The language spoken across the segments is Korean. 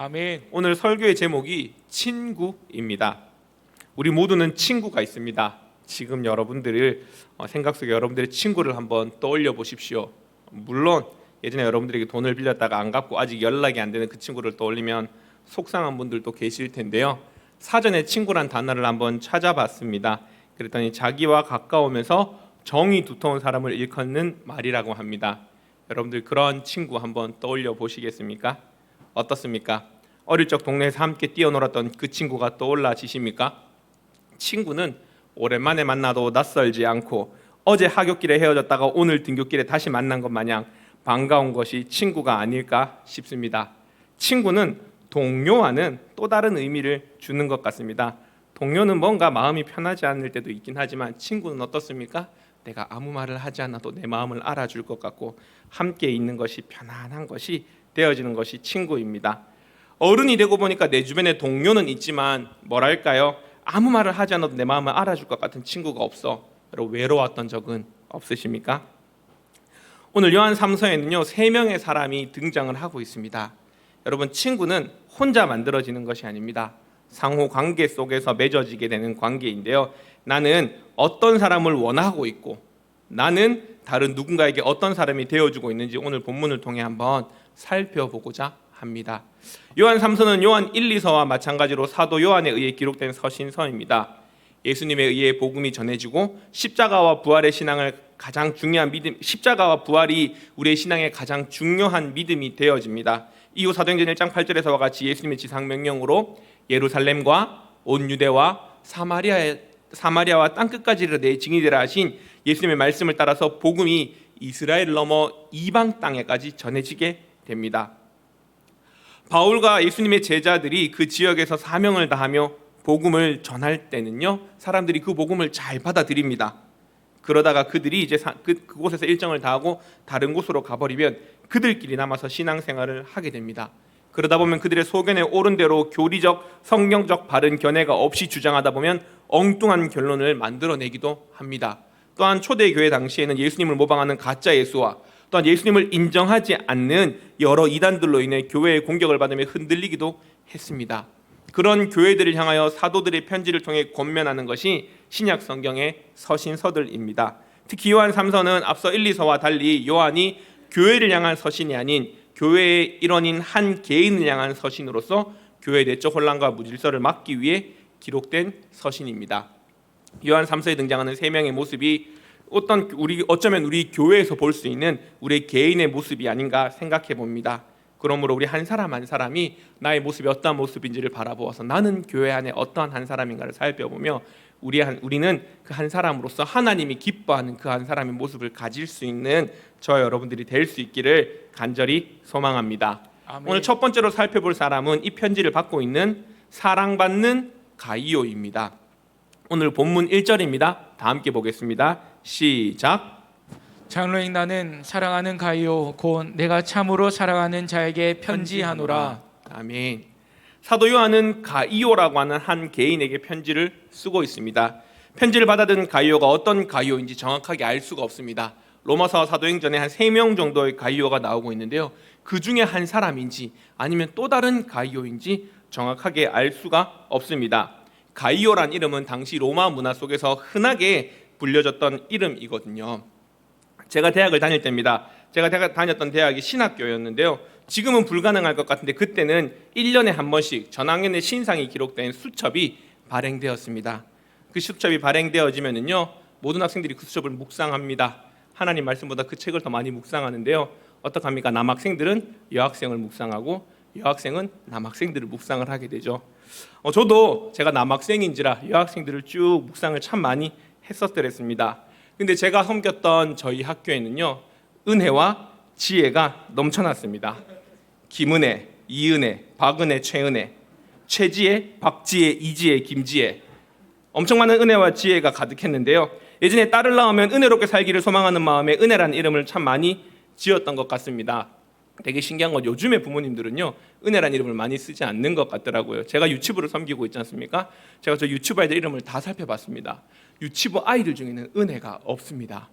아멘. 오늘 설교의 제목이 친구입니다. 우리 모두는 친구가 있습니다. 지금 여러분들을 생각 속에 여러분들의 친구를 한번 떠올려 보십시오. 물론 예전에 여러분들에게 돈을 빌렸다가 안 갚고 아직 연락이 안 되는 그 친구를 떠올리면 속상한 분들도 계실 텐데요. 사전에 친구란 단어를 한번 찾아봤습니다. 그랬더니 자기와 가까우면서 정이 두터운 사람을 일컫는 말이라고 합니다. 여러분들 그런 친구 한번 떠올려 보시겠습니까? 어떻습니까? 어릴 적 동네에서 함께 뛰어놀았던 그 친구가 떠올라지십니까? 친구는 오랜만에 만나도 낯설지 않고 어제 하굣길에 헤어졌다가 오늘 등굣길에 다시 만난 것 마냥 반가운 것이 친구가 아닐까 싶습니다. 친구는 동료와는 또 다른 의미를 주는 것 같습니다. 동료는 뭔가 마음이 편하지 않을 때도 있긴 하지만 친구는 어떻습니까? 내가 아무 말을 하지 않아도 내 마음을 알아줄 것 같고 함께 있는 것이 편안한 것이 되어지는 것이 친구입니다. 어른이 되고 보니까 내 주변에 동료는 있지만 뭐랄까요? 아무 말을 하지 않아도 내 마음을 알아줄 것 같은 친구가 없어. 여러분 외로웠던 적은 없으십니까? 오늘 요한 3서에는요 3명의 사람이 등장을 하고 있습니다. 여러분 친구는 혼자 만들어지는 것이 아닙니다. 상호 관계 속에서 맺어지게 되는 관계인데요. 나는 어떤 사람을 원하고 있고 나는 다른 누군가에게 어떤 사람이 되어주고 있는지 오늘 본문을 통해 한번 살펴보고자 합니다. 요한 3서는 요한 1, 2서와 마찬가지로 사도 요한에 의해 기록된 서신서입니다. 예수님에 의해 복음이 전해지고 십자가와 부활의 신앙을 가장 중요한 믿음, 십자가와 부활이 우리의 신앙의 가장 중요한 믿음이 되어집니다. 이후 사도행전 1장 8절에서와 같이 예수님의 지상 명령으로 예루살렘과 온 유대와 사마리아와 땅끝까지 내 증인이 되라 하신 예수님의 말씀을 따라서 복음이 이스라엘을 넘어 이방 땅에까지 전해지게 됩니다. 바울과 예수님의 제자들이 그 지역에서 사명을 다하며 복음을 전할 때는요 사람들이 그 복음을 잘 받아들입니다. 그러다가 그들이 이제 그곳에서 일정을 다하고 다른 곳으로 가버리면 그들끼리 남아서 신앙생활을 하게 됩니다. 그러다 보면 그들의 소견에 옳은 대로 교리적, 성경적 바른 견해가 없이 주장하다 보면 엉뚱한 결론을 만들어내기도 합니다. 또한 초대교회 당시에는 예수님을 모방하는 가짜 예수와 또한 예수님을 인정하지 않는 여러 이단들로 인해 교회의 공격을 받으며 흔들리기도 했습니다. 그런 교회들을 향하여 사도들의 편지를 통해 권면하는 것이 신약 성경의 서신서들입니다. 특히 요한 3서는 앞서 1, 2서와 달리 요한이 교회를 향한 서신이 아닌 교회의 일원인 한 개인을 향한 서신으로서 교회의 내적 혼란과 무질서를 막기 위해 기록된 서신입니다. 요한 3서에 등장하는 3명의 모습이 어쩌면 우리 교회에서 볼 수 있는 우리 개인의 모습이 아닌가 생각해 봅니다. 그러므로 우리 한 사람 한 사람이 나의 모습이 어떠한 모습인지를 바라보아서 나는 교회 안에 어떠한 한 사람인가를 살펴보며 우리는 그 한 사람으로서 하나님이 기뻐하는 그 한 사람의 모습을 가질 수 있는 저와 여러분들이 될 수 있기를 간절히 소망합니다. 아멘. 오늘 첫 번째로 살펴볼 사람은 이 편지를 받고 있는 사랑받는 가이오입니다. 오늘 본문 1절입니다. 다 함께 보겠습니다. 시작. 장로인 나는 사랑하는 가이오 곧 내가 참으로 사랑하는 자에게 편지하노라. 아멘. 사도 요한은 가이오라고 하는 한 개인에게 편지를 쓰고 있습니다. 편지를 받아든 가이오가 어떤 가이오인지 정확하게 알 수가 없습니다. 로마서와 사도행전에 한 3명 정도의 가이오가 나오고 있는데요. 그 중에 한 사람인지 아니면 또 다른 가이오인지 정확하게 알 수가 없습니다. 가이오란 이름은 당시 로마 문화 속에서 흔하게 불려졌던 이름이거든요. 제가 대학을 다닐 때입니다. 제가 다녔던 대학이 신학교였는데요. 지금은 불가능할 것 같은데 그때는 1년에 한 번씩 전학년의 신상이 기록된 수첩이 발행되었습니다. 그 수첩이 발행되어지면은요 모든 학생들이 그 수첩을 묵상합니다. 하나님 말씀보다 그 책을 더 많이 묵상하는데요. 어떡합니까? 남학생들은 여학생을 묵상하고 여학생은 남학생들을 묵상을 하게 되죠. 저도 제가 남학생인지라 여학생들을 쭉 묵상을 참 많이 했었더랬습니다. 근데 제가 섬겼던 저희 학교에는요 은혜와 지혜가 넘쳐났습니다. 김은혜, 이은혜, 박은혜, 최은혜, 최지혜, 박지혜, 이지혜, 김지혜 엄청 많은 은혜와 지혜가 가득했는데요. 예전에 딸을 낳으면 은혜롭게 살기를 소망하는 마음에 은혜라는 이름을 참 많이 지었던 것 같습니다. 되게 신기한 건 요즘의 부모님들은요 은혜라는 이름을 많이 쓰지 않는 것 같더라고요. 제가 유치부를 섬기고 있지 않습니까? 제가 저 유치부 아이들 이름을 다 살펴봤습니다. 유치부 아이들 중에는 은혜가 없습니다.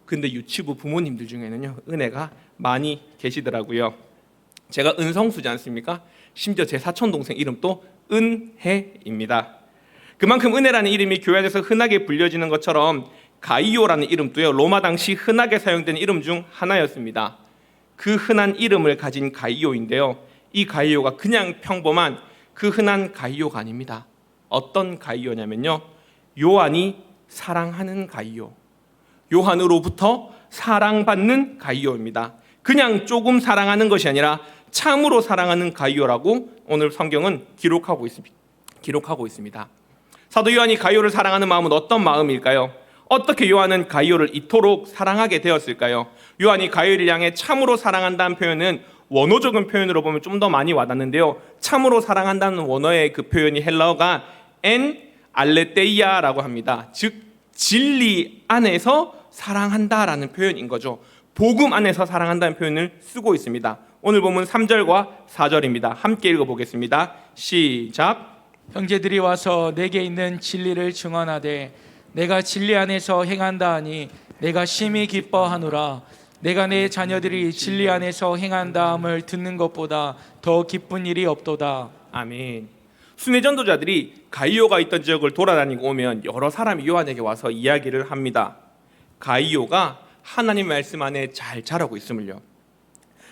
근데 유치부 부모님들 중에는요 은혜가 많이 계시더라고요. 제가 은성수지 않습니까? 심지어 제 사촌 동생 이름도 은혜입니다. 그만큼 은혜라는 이름이 교회 안에서 흔하게 불려지는 것처럼 가이오라는 이름도요, 로마 당시 흔하게 사용된 이름 중 하나였습니다. 그 흔한 이름을 가진 가이오인데요, 이 가이오가 그냥 평범한 그 흔한 가이오가 아닙니다. 어떤 가이오냐면요, 요한이 사랑하는 가이오, 요한으로부터 사랑받는 가이오입니다. 그냥 조금 사랑하는 것이 아니라 참으로 사랑하는 가이오라고 오늘 성경은 기록하고 있습니다. 사도 요한이 가이오를 사랑하는 마음은 어떤 마음일까요? 어떻게 요한은 가이오를 이토록 사랑하게 되었을까요? 요한이 가이오를 향해 참으로 사랑한다는 표현은 원어적인 표현으로 보면 좀 더 많이 와닿는데요, 참으로 사랑한다는 원어의 그 표현이 헬라어가 엔 알레테이아라고 합니다. 즉 진리 안에서 사랑한다라는 표현인 거죠. 복음 안에서 사랑한다는 표현을 쓰고 있습니다. 오늘 본문 3절과 4절입니다. 함께 읽어보겠습니다. 시작. 형제들이 와서 내게 있는 진리를 증언하되 내가 진리 안에서 행한다 하니 내가 심히 기뻐하노라. 내가 내 자녀들이 진리 안에서 행한다함을 듣는 것보다 더 기쁜 일이 없도다. 아멘. 순회 전도자들이 가이오가 있던 지역을 돌아다니고 오면 여러 사람이 요한에게 와서 이야기를 합니다. 가이오가 하나님 말씀 안에 잘 자라고 있음을요,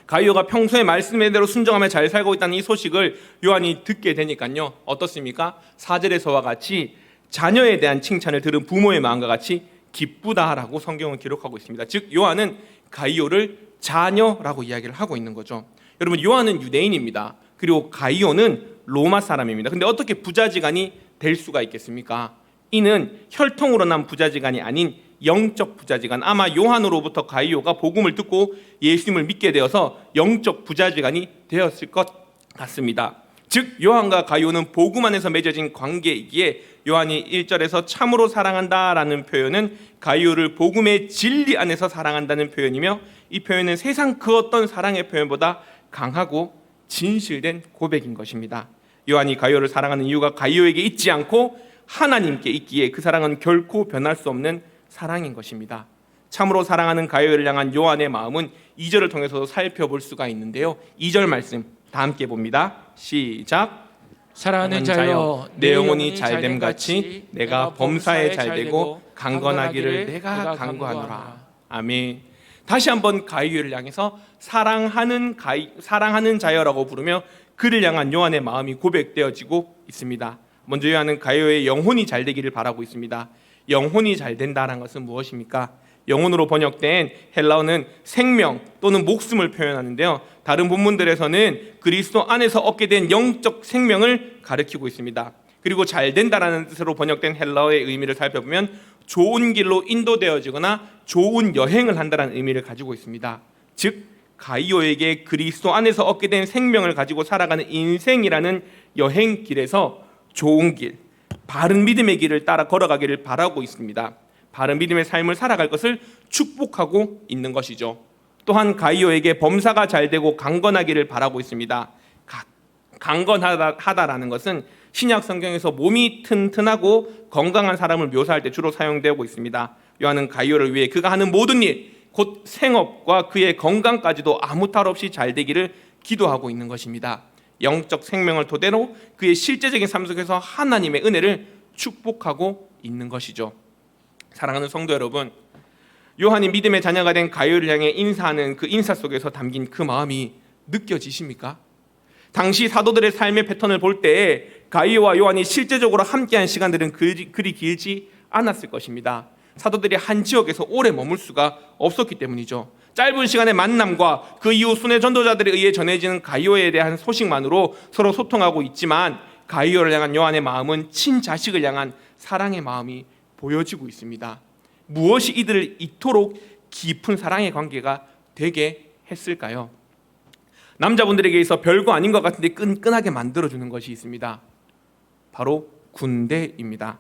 가이오가 평소에 말씀대로 순종하며 잘 살고 있다는 이 소식을 요한이 듣게 되니까요, 어떻습니까? 4절에서와 같이 자녀에 대한 칭찬을 들은 부모의 마음과 같이 기쁘다라고 성경은 기록하고 있습니다. 즉 요한은 가이오를 자녀라고 이야기를 하고 있는 거죠. 여러분, 요한은 유대인입니다. 그리고 가이오는 로마 사람입니다. 근데 어떻게 부자지간이 될 수가 있겠습니까? 이는 혈통으로 난 부자지간이 아닌 영적 부자지간, 아마 요한으로부터 가이오가 복음을 듣고 예수님을 믿게 되어서 영적 부자지간이 되었을 것 같습니다. 즉 요한과 가이오는 복음 안에서 맺어진 관계이기에 요한이 1절에서 참으로 사랑한다라는 표현은 가이오를 복음의 진리 안에서 사랑한다는 표현이며, 이 표현은 세상 그 어떤 사랑의 표현보다 강하고 진실된 고백인 것입니다. 요한이 가이오를 사랑하는 이유가 가이오에게 있지 않고 하나님께 있기에 그 사랑은 결코 변할 수 없는 사랑인 것입니다. 참으로 사랑하는 가이오를 향한 요한의 마음은 2절을 통해서도 살펴볼 수가 있는데요, 2절 말씀 다 함께 봅니다. 시작. 사랑하는 자여, 내 영혼이 잘됨 같이 내가 범사에 잘되고 강건하기를 내가 간구하노라. 아멘. 다시 한번 가이오를 향해서 사랑하는 자여라고 부르며 그를 향한 요한의 마음이 고백되어지고 있습니다. 먼저 요한은 가이오의 영혼이 잘되기를 바라고 있습니다. 영혼이 잘된다는 것은 무엇입니까? 영혼으로 번역된 헬라어는 생명 또는 목숨을 표현하는데요, 다른 본문들에서는 그리스도 안에서 얻게 된 영적 생명을 가리키고 있습니다. 그리고 잘된다라는 뜻으로 번역된 헬라어의 의미를 살펴보면 좋은 길로 인도되어지거나 좋은 여행을 한다는 의미를 가지고 있습니다. 즉 가이오에게 그리스도 안에서 얻게 된 생명을 가지고 살아가는 인생이라는 여행길에서 좋은 길, 바른 믿음의 길을 따라 걸어가기를 바라고 있습니다. 바른 믿음의 삶을 살아갈 것을 축복하고 있는 것이죠. 또한 가이오에게 범사가 잘되고 강건하기를 바라고 있습니다. 강건하다라는 것은 신약 성경에서 몸이 튼튼하고 건강한 사람을 묘사할 때 주로 사용되고 있습니다. 요한은 가이오를 위해 그가 하는 모든 일, 곧 생업과 그의 건강까지도 아무 탈 없이 잘 되기를 기도하고 있는 것입니다. 영적 생명을 토대로 그의 실제적인 삶 속에서 하나님의 은혜를 축복하고 있는 것이죠. 사랑하는 성도 여러분, 요한이 믿음의 자녀가 된 가이오를 향해 인사하는 그 인사 속에서 담긴 그 마음이 느껴지십니까? 당시 사도들의 삶의 패턴을 볼 때 가이오와 요한이 실제적으로 함께한 시간들은 그리 길지 않았을 것입니다. 사도들이 한 지역에서 오래 머물 수가 없었기 때문이죠. 짧은 시간의 만남과 그 이후 순회 전도자들에 의해 전해지는 가이오에 대한 소식만으로 서로 소통하고 있지만, 가이오를 향한 요한의 마음은 친자식을 향한 사랑의 마음이 보여지고 있습니다. 무엇이 이들을 이토록 깊은 사랑의 관계가 되게 했을까요? 남자분들에게 있어 별거 아닌 것 같은데 끈끈하게 만들어주는 것이 있습니다. 바로 군대입니다.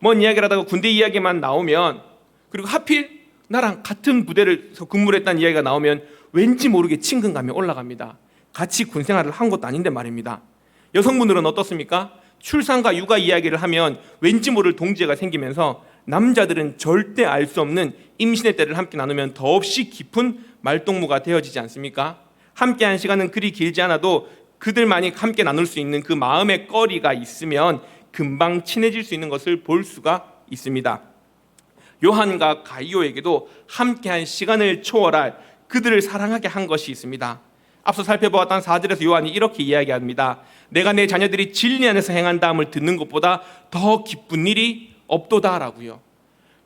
뭔 이야기를 하다가 군대 이야기만 나오면, 그리고 하필 나랑 같은 부대에서 근무를 했다는 이야기가 나오면 왠지 모르게 친근감이 올라갑니다. 같이 군생활을 한 것도 아닌데 말입니다. 여성분들은 어떻습니까? 출산과 육아 이야기를 하면 왠지 모를 동지애가 생기면서 남자들은 절대 알 수 없는 임신의 때를 함께 나누면 더없이 깊은 말동무가 되어지지 않습니까? 함께한 시간은 그리 길지 않아도 그들만이 함께 나눌 수 있는 그 마음의 거리가 있으면 금방 친해질 수 있는 것을 볼 수가 있습니다. 요한과 가이오에게도 함께한 시간을 초월할 그들을 사랑하게 한 것이 있습니다. 앞서 살펴보았던 4절에서 요한이 이렇게 이야기합니다. 내가 내 자녀들이 진리 안에서 행한다함을 듣는 것보다 더 기쁜 일이 없도다라고요.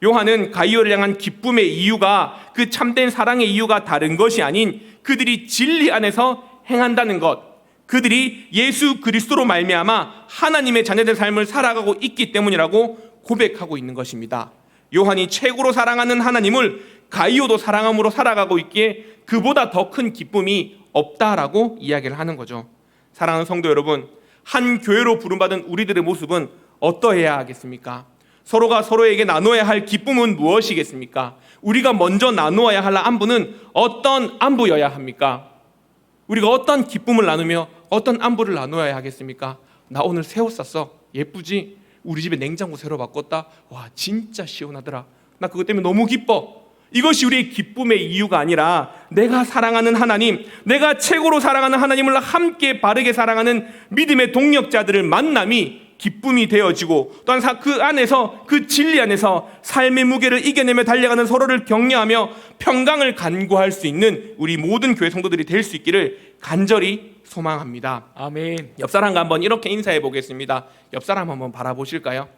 요한은 가이오를 향한 기쁨의 이유가 그 참된 사랑의 이유가 다른 것이 아닌 그들이 진리 안에서 행한다는 것, 그들이 예수 그리스도로 말미암아 하나님의 자녀된 삶을 살아가고 있기 때문이라고 고백하고 있는 것입니다. 요한이 최고로 사랑하는 하나님을 가이오도 사랑함으로 살아가고 있기에 그보다 더 큰 기쁨이 없다라고 이야기를 하는 거죠. 사랑하는 성도 여러분, 한 교회로 부름받은 우리들의 모습은 어떠해야 하겠습니까? 서로가 서로에게 나눠야 할 기쁨은 무엇이겠습니까? 우리가 먼저 나누어야 할 안부는 어떤 안부여야 합니까? 우리가 어떤 기쁨을 나누며 어떤 안부를 나누어야 하겠습니까? 나 오늘 새 옷 샀어. 예쁘지? 우리 집에 냉장고 새로 바꿨다. 와, 진짜 시원하더라. 나 그것 때문에 너무 기뻐. 이것이 우리의 기쁨의 이유가 아니라 내가 사랑하는 하나님, 내가 최고로 사랑하는 하나님을 함께 바르게 사랑하는 믿음의 동력자들을 만남이 기쁨이 되어지고, 또한 그 안에서, 그 진리 안에서 삶의 무게를 이겨내며 달려가는 서로를 격려하며 평강을 간구할 수 있는 우리 모든 교회 성도들이 될 수 있기를 간절히 소망합니다. 아멘. 옆 사람과 한번 이렇게 인사해 보겠습니다. 옆 사람 한번 바라보실까요?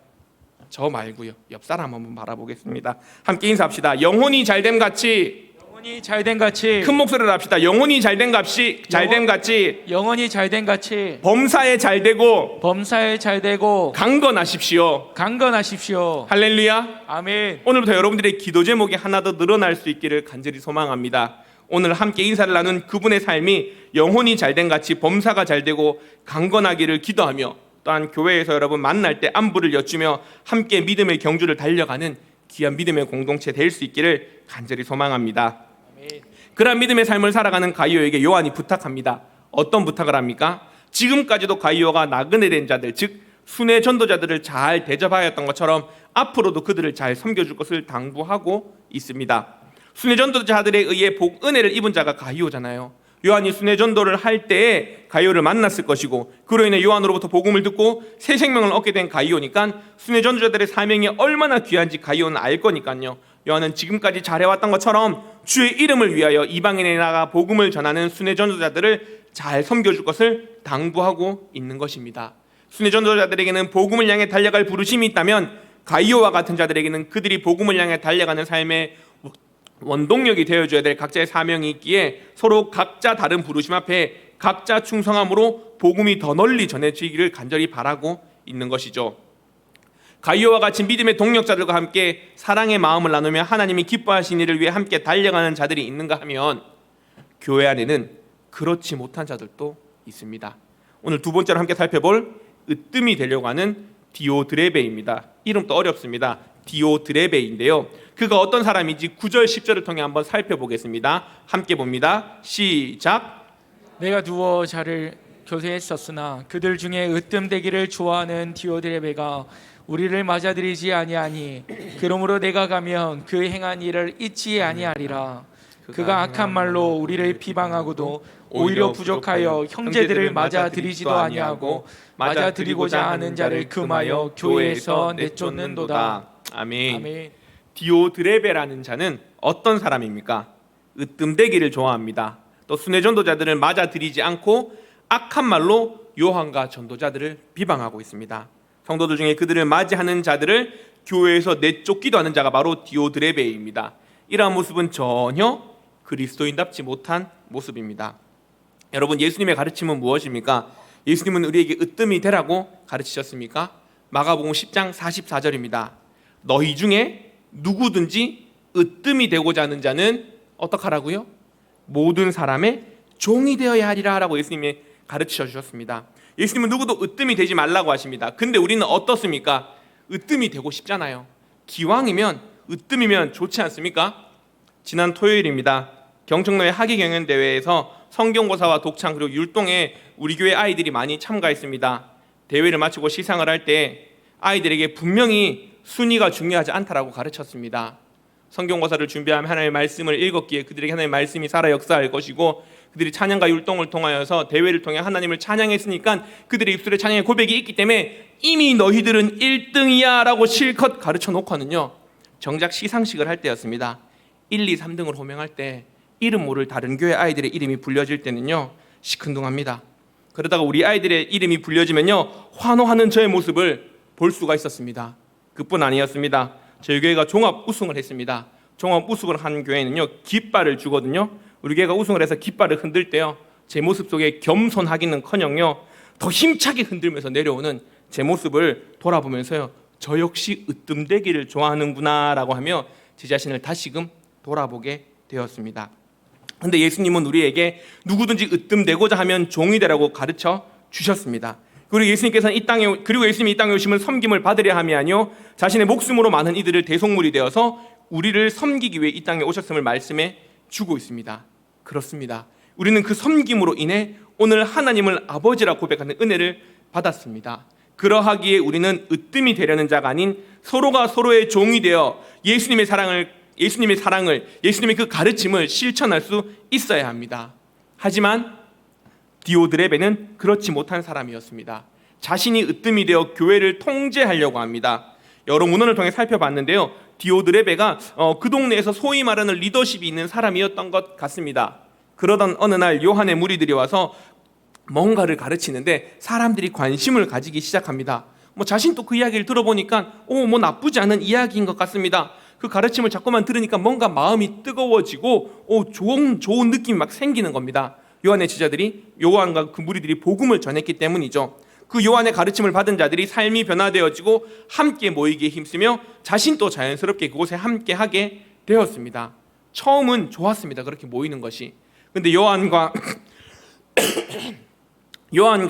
저 말고요. 옆 사람 한번 바라보겠습니다. 함께 인사합시다. 영혼이 잘됨 같이, 영혼이 잘된 같이, 큰 목소리로 합시다. 영혼이 잘됨 같이, 잘됨 같이, 영혼이 잘된 같이, 범사에 잘되고 범사에 잘되고 강건하십시오. 강건하십시오. 할렐루야. 아멘. 오늘부터 여러분들의 기도 제목이 하나 더 늘어날 수 있기를 간절히 소망합니다. 오늘 함께 인사를 나눈 그분의 삶이 영혼이 잘된 같이 범사가 잘되고 강건하기를 기도하며, 또한 교회에서 여러분 만날 때 안부를 여쭈며 함께 믿음의 경주를 달려가는 귀한 믿음의 공동체 될 수 있기를 간절히 소망합니다. 아멘. 그런 믿음의 삶을 살아가는 가이오에게 요한이 부탁합니다. 어떤 부탁을 합니까? 지금까지도 가이오가 나그네 된 자들, 즉 순회 전도자들을 잘 대접하였던 것처럼 앞으로도 그들을 잘 섬겨줄 것을 당부하고 있습니다. 순회 전도자들에 의해 복 은혜를 입은 자가 가이오잖아요. 요한이 순회 전도를 할 때에 가이오를 만났을 것이고, 그로 인해 요한으로부터 복음을 듣고 새 생명을 얻게 된 가이오니까 순회 전도자들의 사명이 얼마나 귀한지 가이오는 알 거니까요. 요한은 지금까지 잘해왔던 것처럼 주의 이름을 위하여 이방인에 나가 복음을 전하는 순회 전도자들을 잘 섬겨줄 것을 당부하고 있는 것입니다. 순회 전도자들에게는 복음을 향해 달려갈 부르심이 있다면, 가이오와 같은 자들에게는 그들이 복음을 향해 달려가는 삶의 원동력이 되어줘야 될 각자의 사명이 있기에 서로 각자 다른 부르심 앞에 각자 충성함으로 복음이 더 널리 전해지기를 간절히 바라고 있는 것이죠. 가이오와 같이 믿음의 동력자들과 함께 사랑의 마음을 나누며 하나님이 기뻐하신 일을 위해 함께 달려가는 자들이 있는가 하면, 교회 안에는 그렇지 못한 자들도 있습니다. 오늘 두 번째로 함께 살펴볼 으뜸이 되려고 하는 디오드레베입니다. 이름도 어렵습니다. 디오드레베인데요, 그가 어떤 사람인지 9절 10절을 통해 한번 살펴보겠습니다. 함께 봅니다. 시작. 내가 두어 자를 교세했었으나 그들 중에 으뜸되기를 좋아하는 디오드레베가 우리를 맞아들이지 아니하니, 그러므로 내가 가면 그 행한 일을 잊지 아니하리라. 그가 악한 말로 우리를 비방하고도 오히려 부족하여 형제들을 맞아들이지도 아니하고 맞아들이고자 하는 자를 금하여 교회에서 내쫓는도다. 아멘. 아멘. 디오드레베라는 자는 어떤 사람입니까? 으뜸되기를 좋아합니다. 또 순회 전도자들을 맞아들이지 않고 악한 말로 요한과 전도자들을 비방하고 있습니다. 성도들 중에 그들을 맞이하는 자들을 교회에서 내쫓기도 하는 자가 바로 디오드레베입니다. 이러한 모습은 전혀 그리스도인답지 못한 모습입니다. 여러분, 예수님의 가르침은 무엇입니까? 예수님은 우리에게 으뜸이 되라고 가르치셨습니까? 마가복음 10장 44절입니다. 너희 중에 누구든지 으뜸이 되고자 하는 자는 어떡하라고요? 모든 사람의 종이 되어야 하리라 라고 예수님이 가르쳐 주셨습니다. 예수님은 누구도 으뜸이 되지 말라고 하십니다. 근데 우리는 어떻습니까? 으뜸이 되고 싶잖아요. 기왕이면 으뜸이면 좋지 않습니까? 지난 토요일입니다. 경청로의 학예경연대회에서 성경고사와 독창 그리고 율동에 우리 교회 아이들이 많이 참가했습니다. 대회를 마치고 시상을 할 때 아이들에게 분명히 순위가 중요하지 않다라고 가르쳤습니다. 성경고사를 준비하며 하나님의 말씀을 읽었기에 그들에게 하나님의 말씀이 살아 역사할 것이고, 그들이 찬양과 율동을 통하여서 대회를 통해 하나님을 찬양했으니까 그들의 입술에 찬양의 고백이 있기 때문에 이미 너희들은 1등이야 라고 실컷 가르쳐 놓고는요, 정작 시상식을 할 때였습니다. 1, 2, 3등을 호명할 때 이름 모를 다른 교회 아이들의 이름이 불려질 때는요, 시큰둥합니다. 그러다가 우리 아이들의 이름이 불려지면요, 환호하는 저의 모습을 볼 수가 있었습니다. 그뿐 아니었습니다. 저희 교회가 종합 우승을 했습니다. 종합 우승을 한 교회는요, 깃발을 주거든요. 우리 교회가 우승을 해서 깃발을 흔들 때요, 제 모습 속에 겸손하기는커녕요, 더 힘차게 흔들면서 내려오는 제 모습을 돌아보면서요, 저 역시 으뜸되기를 좋아하는구나 라고 하며 제 자신을 다시금 돌아보게 되었습니다. 근데 예수님은 우리에게 누구든지 으뜸되고자 하면 종이 되라고 가르쳐 주셨습니다. 그리고 예수님께서는 예수님이 이 땅에 오시면 섬김을 받으려 함이 아니요 자신의 목숨으로 많은 이들을 대속물이 되어서 우리를 섬기기 위해 이 땅에 오셨음을 말씀해 주고 있습니다. 그렇습니다. 우리는 그 섬김으로 인해 오늘 하나님을 아버지라 고백하는 은혜를 받았습니다. 그러하기에 우리는 으뜸이 되려는 자가 아닌 서로가 서로의 종이 되어 예수님의 사랑을, 예수님의 그 가르침을 실천할 수 있어야 합니다. 하지만 디오드레베는 그렇지 못한 사람이었습니다. 자신이 으뜸이 되어 교회를 통제하려고 합니다. 여러 문헌을 통해 살펴봤는데요, 디오드레베가 그 동네에서 소위 말하는 리더십이 있는 사람이었던 것 같습니다. 그러던 어느 날 요한의 무리들이 와서 뭔가를 가르치는데 사람들이 관심을 가지기 시작합니다. 자신도 그 이야기를 들어보니까 나쁘지 않은 이야기인 것 같습니다. 그 가르침을 자꾸만 들으니까 뭔가 마음이 뜨거워지고 좋은 느낌이 막 생기는 겁니다. 요한의 제자들이, 요한과 그 무리들이 복음을 전했기 때문이죠. 그 요한의 가르침을 받은 자들이 삶이 변화되어지고 함께 모이기에 힘쓰며 자신도 자연스럽게 그곳에 함께 하게 되었습니다. 처음은 좋았습니다. 그렇게 모이는 것이. 근데 요한과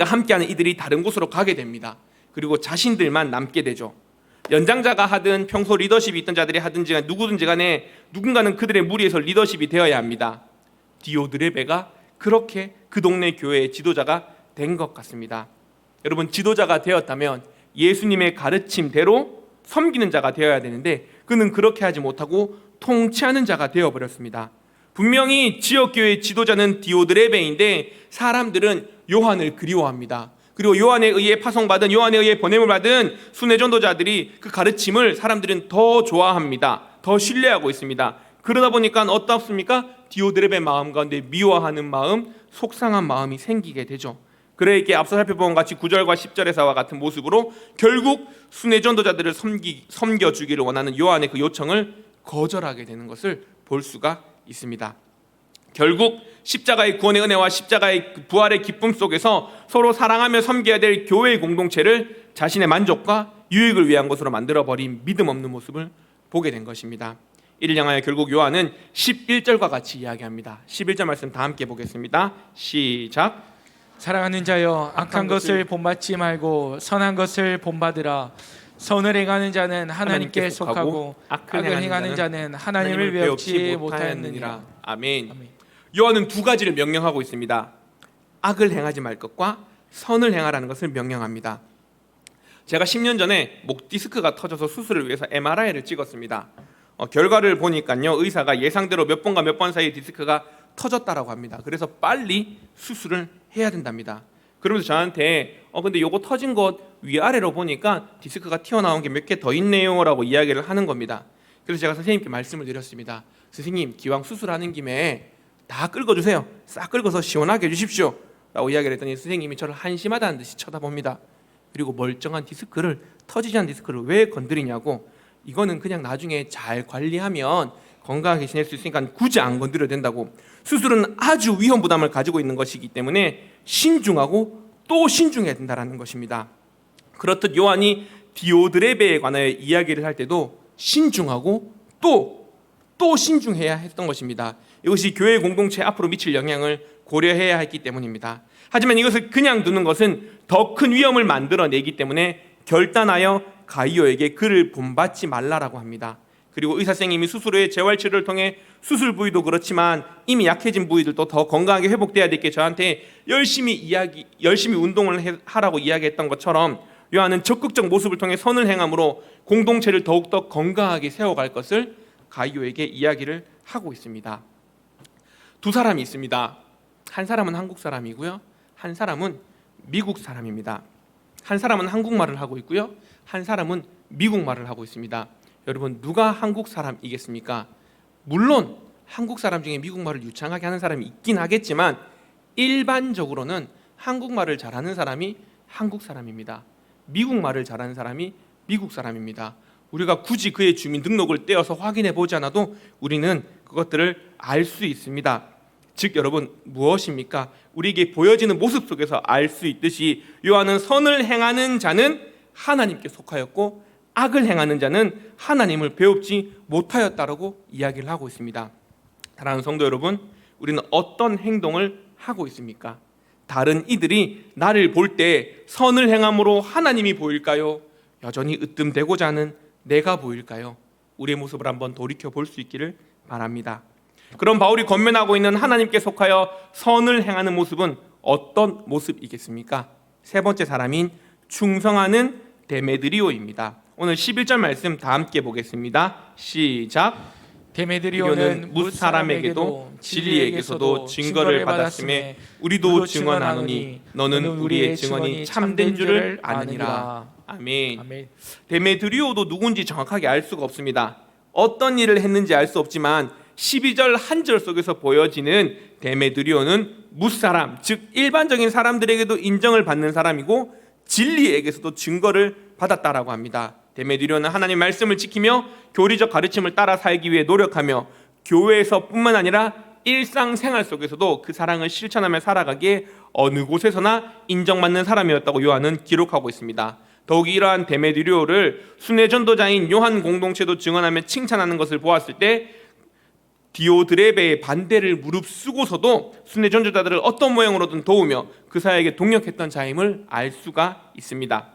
함께하는 이들이 다른 곳으로 가게 됩니다. 그리고 자신들만 남게 되죠. 연장자가 하든 평소 리더십이 있던 자들이 하든지 누구든지 간에 누군가는 그들의 무리에서 리더십이 되어야 합니다. 디오드레베가 그렇게 그 동네 교회의 지도자가 된 것 같습니다. 여러분, 지도자가 되었다면 예수님의 가르침대로 섬기는 자가 되어야 되는데 그는 그렇게 하지 못하고 통치하는 자가 되어버렸습니다. 분명히 지역교회의 지도자는 디오드레베인데 사람들은 요한을 그리워합니다. 그리고 요한에 의해 파송받은, 요한에 의해 보냄을 받은 순회 전도자들이 그 가르침을 사람들은 더 좋아합니다. 더 신뢰하고 있습니다. 그러다 보니까 어떻습니까? 디오드레베 마음 가운데 미워하는 마음, 속상한 마음이 생기게 되죠. 그러기에 앞서 살펴본 같이 9절과 10절에서와 같은 모습으로 결국 순회 전도자들을 섬겨주기를 원하는 요한의 그 요청을 거절하게 되는 것을 볼 수가 있습니다. 결국 십자가의 구원의 은혜와 십자가의 부활의 기쁨 속에서 서로 사랑하며 섬겨야 될 교회의 공동체를 자신의 만족과 유익을 위한 것으로 만들어버린 믿음 없는 모습을 보게 된 것입니다. 이를 향하여 결국 요한은 11절과 같이 이야기합니다. 11절 말씀 다 함께 보겠습니다. 시작. 사랑하는 자여, 악한 것을 본받지 말고 선한 것을 본받으라. 선을 행하는 자는 하나님께 속하고 악을 행하는 자는 하나님을 배우지 못하였느니라. 아멘. 요한은 두 가지를 명령하고 있습니다. 악을 행하지 말 것과 선을 행하라는 것을 명령합니다. 제가 10년 전에 목 디스크가 터져서 수술을 위해서 MRI를 찍었습니다. 결과를 보니까요, 의사가 예상대로 몇 번과 몇 번 사이에 디스크가 터졌다라고 합니다. 그래서 빨리 수술을 해야 된답니다. 그러면서 저한테 근데 요거 터진 것 위아래로 보니까 디스크가 튀어나온 게 몇 개 더 있네요 라고 이야기를 하는 겁니다. 그래서 제가 선생님께 말씀을 드렸습니다. 선생님, 기왕 수술하는 김에 다 긁어주세요. 싹 긁어서 시원하게 해주십시오 라고 이야기를 했더니 선생님이 저를 한심하다는 듯이 쳐다봅니다. 그리고 멀쩡한 디스크를, 터지지 않은 디스크를 왜 건드리냐고, 이거는 그냥 나중에 잘 관리하면 건강하게 지낼 수 있으니까 굳이 안 건드려도 된다고. 수술은 아주 위험 부담을 가지고 있는 것이기 때문에 신중하고 또 신중해야 된다는 것입니다. 그렇듯 요한이 디오드레베에 관하여 이야기를 할 때도 신중하고 또 신중해야 했던 것입니다. 이것이 교회 공동체 앞으로 미칠 영향을 고려해야 했기 때문입니다. 하지만 이것을 그냥 두는 것은 더 큰 위험을 만들어내기 때문에 결단하여 가이오에게 그를 본받지 말라라고 합니다. 그리고 의사 선생님이 수술 후에 재활치료를 통해 수술 부위도 그렇지만 이미 약해진 부위들도 더 건강하게 회복돼야 되기에 저한테 열심히 운동을 하라고 이야기했던 것처럼 요한은 적극적 모습을 통해 선을 행함으로 공동체를 더욱더 건강하게 세워갈 것을 가이오에게 이야기를 하고 있습니다. 두 사람이 있습니다. 한 사람은 한국 사람이고요, 한 사람은 미국 사람입니다. 한 사람은 한국말을 하고 있고요, 한 사람은 미국말을 하고 있습니다. 여러분, 누가 한국 사람이겠습니까? 물론 한국 사람 중에 미국말을 유창하게 하는 사람이 있긴 하겠지만 일반적으로는 한국말을 잘하는 사람이 한국 사람입니다. 미국말을 잘하는 사람이 미국 사람입니다. 우리가 굳이 그의 주민등록을 떼어서 확인해 보지 않아도 우리는 그것들을 알 수 있습니다. 즉 여러분, 무엇입니까? 우리에게 보여지는 모습 속에서 알 수 있듯이 요한은 선을 행하는 자는 하나님께 속하였고 악을 행하는 자는 하나님을 배웁지 못하였다라고 이야기를 하고 있습니다. 사랑하는 성도 여러분, 우리는 어떤 행동을 하고 있습니까? 다른 이들이 나를 볼 때 선을 행함으로 하나님이 보일까요? 여전히 으뜸되고자 하는 내가 보일까요? 우리의 모습을 한번 돌이켜 볼 수 있기를 바랍니다. 그럼 바울이 권면하고 있는 하나님께 속하여 선을 행하는 모습은 어떤 모습이겠습니까? 세 번째 사람인 충성하는 데메드리오입니다. 오늘 11절 말씀 다 함께 보겠습니다. 시작. 데메드리오는 뭇 사람에게도 진리에게서도 증거를 받았음에 우리도 증언하노니 너는 우리의 증언이 참된 줄을 아느니라. 아멘. 아멘. 데메드리오도 누군지 정확하게 알 수가 없습니다. 어떤 일을 했는지 알 수 없지만 12절 한 절 속에서 보여지는 데메드리오는 뭇사람, 즉 일반적인 사람들에게도 인정을 받는 사람이고 진리에게서도 증거를 받았다라고 합니다. 데메드리오는 하나님 말씀을 지키며 교리적 가르침을 따라 살기 위해 노력하며 교회에서뿐만 아니라 일상생활 속에서도 그 사랑을 실천하며 살아가기에 어느 곳에서나 인정받는 사람이었다고 요한은 기록하고 있습니다. 더욱이 이러한 데메드리오를 순회 전도자인 요한 공동체도 증언하며 칭찬하는 것을 보았을 때 디오드레베의 반대를 무릅쓰고서도 순회 전도자들을 어떤 모양으로든 도우며 그 사역에 동력했던 자임을 알 수가 있습니다.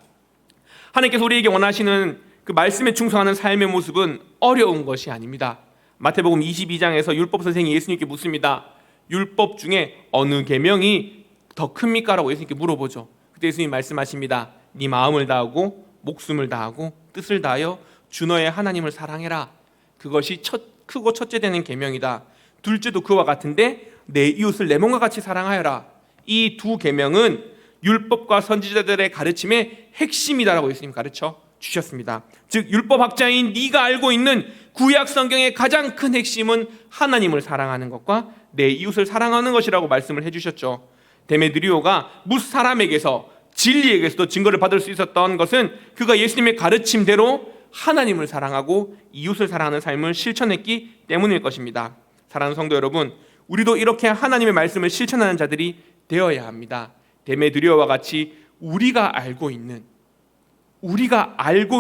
하나님께서 우리에게 원하시는 그 말씀에 충성하는 삶의 모습은 어려운 것이 아닙니다. 마태복음 22장에서 율법 선생이 예수님께 묻습니다. 율법 중에 어느 계명이 더 큽니까? 라고 예수님께 물어보죠. 그때 예수님이 말씀하십니다. 네 마음을 다하고 목숨을 다하고 뜻을 다하여 주 너의 하나님을 사랑해라. 그것이 크고 첫째 되는 계명이다. 둘째도 그와 같은데 내 이웃을 내 몸과 같이 사랑하여라. 이 두 계명은 율법과 선지자들의 가르침의 핵심이다라고 예수님 가르쳐 주셨습니다. 즉 율법학자인 네가 알고 있는 구약 성경의 가장 큰 핵심은 하나님을 사랑하는 것과 내 이웃을 사랑하는 것이라고 말씀을 해주셨죠. 데메드리오가 뭇 사람에게서 진리에게서도 증거를 받을 수 있었던 것은 그가 예수님의 가르침대로 하나님을 사랑하고 이웃을 사랑하는 삶을 실천했기 때문일 것입니다. 사랑하는 성도 여러분, 우리도 이렇게 하나님의 말씀을 실천하는 자들이 되어야 합니다. 데메드리오와 같이 우리가 알고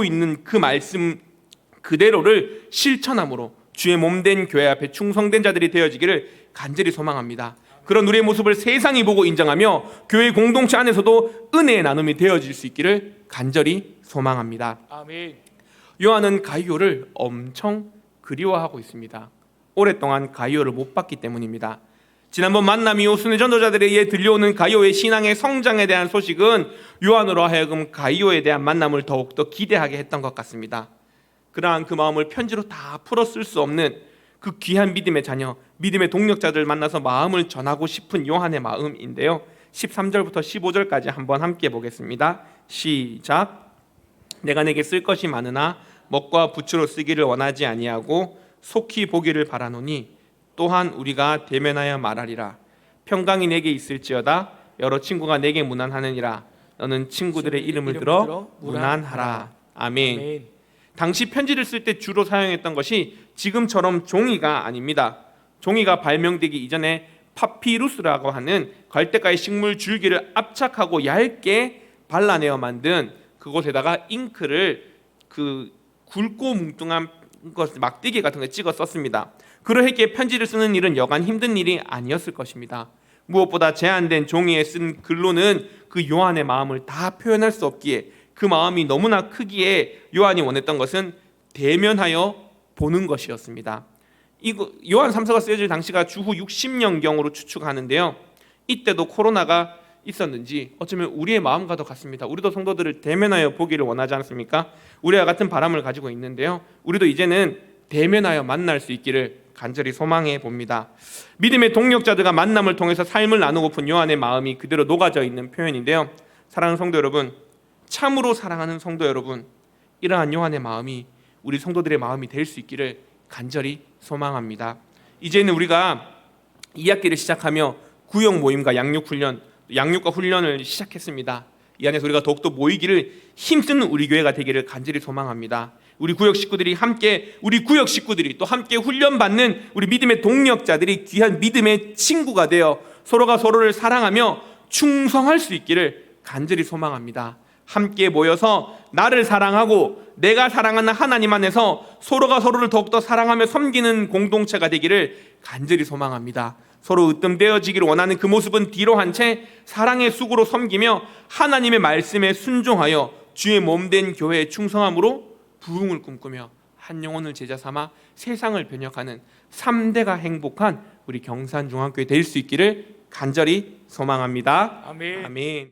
있는 그 말씀 그대로를 실천함으로 주의 몸된 교회 앞에 충성된 자들이 되어지기를 간절히 소망합니다. 그런 우리의 모습을 세상이 보고 인정하며 교회 공동체 안에서도 은혜의 나눔이 되어질 수 있기를 간절히 소망합니다. 아멘. 요한은 가이오를 엄청 그리워하고 있습니다. 오랫동안 가이오를 못 봤기 때문입니다. 지난번 만남 이후 순회 전도자들에 의해 들려오는 가이오의 신앙의 성장에 대한 소식은 요한으로 하여금 가이오에 대한 만남을 더욱더 기대하게 했던 것 같습니다. 그러한 그 마음을 편지로 다 풀어 쓸 수 없는 그 귀한 믿음의 자녀, 믿음의 동력자들 만나서 마음을 전하고 싶은 요한의 마음인데요. 13절부터 15절까지 한번 함께 보겠습니다. 시작. 내가 내게 쓸 것이 많으나 먹과 부추로 쓰기를 원하지 아니하고 속히 보기를 바라노니 또한 우리가 대면하여 말하리라. 평강이 내게 있을지어다. 여러 친구가 내게 문안하느니라. 너는 친구들의 이름을 들어 문안하라. 아멘. 당시 편지를 쓸 때 주로 사용했던 것이 지금처럼 종이가 아닙니다. 종이가 발명되기 이전에 파피루스라고 하는 갈대가의 식물 줄기를 압착하고 얇게 발라내어 만든 그곳에다가 잉크를 그 굵고 뭉뚱한 것 막대기 같은 거 찍어 썼습니다. 그렇게 편지를 쓰는 일은 여간 힘든 일이 아니었을 것입니다. 무엇보다 제한된 종이에 쓴 글로는 그 요한의 마음을 다 표현할 수 없기에 그 마음이 너무나 크기에 요한이 원했던 것은 대면하여 보는 것이었습니다. 요한 3서가 쓰여질 당시가 주후 60년경으로 추측하는데요. 이때도 코로나가 있었는지 어쩌면 우리의 마음과도 같습니다. 우리도 성도들을 대면하여 보기를 원하지 않습니까? 우리와 같은 바람을 가지고 있는데요. 우리도 이제는 대면하여 만날 수 있기를 간절히 소망해 봅니다. 믿음의 동력자들과 만남을 통해서 삶을 나누고픈 요한의 마음이 그대로 녹아져 있는 표현인데요. 사랑하는 성도 여러분, 참으로 사랑하는 성도 여러분, 이러한 요한의 마음이 우리 성도들의 마음이 될 수 있기를 간절히 소망합니다. 이제는 우리가 2학기를 시작하며 구역 모임과 양육과 훈련을 시작했습니다. 이 안에서 우리가 더욱더 모이기를 힘쓰는 우리 교회가 되기를 간절히 소망합니다. 우리 구역 식구들이 또 함께 훈련받는 우리 믿음의 동력자들이 귀한 믿음의 친구가 되어 서로가 서로를 사랑하며 충성할 수 있기를 간절히 소망합니다. 함께 모여서 나를 사랑하고 내가 사랑하는 하나님 안에서 서로가 서로를 더욱더 사랑하며 섬기는 공동체가 되기를 간절히 소망합니다. 서로 으뜸되어지기를 원하는 그 모습은 뒤로 한 채 사랑의 쑥으로 섬기며 하나님의 말씀에 순종하여 주의 몸된 교회에 충성함으로 부흥을 꿈꾸며 한 영혼을 제자 삼아 세상을 변혁하는 3대가 행복한 우리 경산중앙교회 될 수 있기를 간절히 소망합니다. 아멘. 아멘.